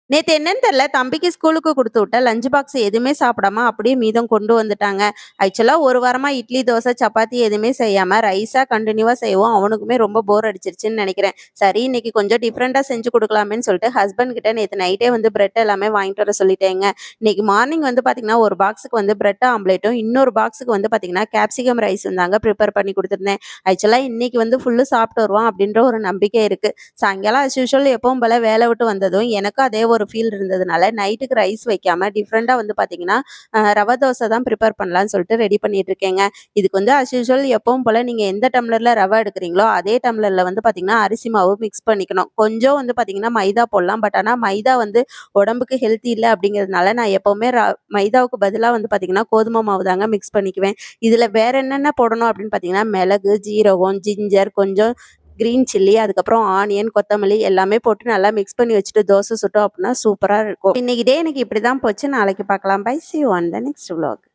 நேத்து என்னன்னு தெரியல, தம்பிக்கு ஸ்கூலுக்கு குடுத்து விட்டேன். லஞ்ச் பாக்ஸ் எதுவுமே சாப்பிடாம அப்படியே மீதம் கொண்டு வந்துட்டாங்க. ஆக்சுவலா 1 வாரமா இட்லி, தோசை, சப்பாத்தி எதுவுமே செய்யாம ரைஸா கன்டினியூவா செய்வோம். அவனுக்குமே ரொம்ப போர் அடிச்சிருச்சுன்னு நெனைக்கிறேன். சரி இன்னைக்கு கொஞ்சம் டிஃபரெண்ட்டா செஞ்சு குடுக்கலாமேன்னு சொல்லிட்டு ஹஸ்பண்ட் கிட்ட நேத்து நைட்டே வந்து பிரெட் எல்லாமே வாங்கிட்டு வர சொல்லிட்டேங்க. இன்னைக்கு மார்னிங் வந்து பார்த்தீங்கன்னா, ஒரு பாக்ஸுக்கு வந்து பிரெட் ஆம்லேட்டும், இன்னொரு பாக்ஸுக்கு வந்து பார்த்தீங்கன்னா, கேப்சிகம் ரைஸும் தாங்க ப்ரிப்பேர் பண்ணி குடுத்துருந்தேன். ஆக்சுவலா இன்னைக்கு வந்து ஃபுல்லு சாப்பிட்டு வருவான் அப்படின்ற ஒரு நம்பிக்கை இருக்கு. சாயங்காலம் அஸ் யூசுவல் எப்பவும் போல வேலை விட்டு வந்ததும் எனக்கும் அதே ஒரு ஃபீல் இருந்ததுனால நைட்டுக்கு ரைஸ் வைக்காம டிஃப்ரெண்டா வந்து பார்த்தீங்கன்னா, ரவா தோசை தான் ப்ரிப்பேர் பண்ணலான்னு சொல்லிட்டு ரெடி பண்ணிட்டு இருக்கேங்க. இதுக்கு வந்து அஸ் யூசுவல் எப்பவும் போல நீங்க எந்த டம்ளர்ல ரவை எடுக்கிறீங்களோ, அதே டம்ளர்ல வந்து பார்த்தீங்கன்னா, அரிசி மாவு மிக்ஸ் பண்ணிக்கணும். கொஞ்சம் வந்து பார்த்தீங்கன்னா, மைதா போடலாம். பட் ஆனா மைதா வந்து உடம்புக்கு ஹெல்த்தி இல்ல அப்படிங்கிறதுனால நான் எப்பவுமே மைதாவுக்கு பதிலா வந்து பார்த்தீங்கன்னா, கோதுமை மாவு தாங்க மிக்ஸ் பண்ணிக்குவேன். இதுல வேற என்னென்ன போடணும் அப்படின்னு பார்த்தீங்கன்னா, மிளகு, ஜீரகம், ஜிஞ்சர், கொஞ்சம் கிரீன் சில்லி, அதுக்கப்புறம் ஆனியன், கொத்தமல்லி எல்லாமே போட்டு நல்லா மிக்ஸ் பண்ணி வச்சுட்டு தோசை சுட்டோம் அப்படின்னா சூப்பரா இருக்கும். இன்னைக்கு டே எனக்கு இப்படிதான் போச்சு. நாளைக்கு பார்க்கலாம். Bye. See you on the next vlog.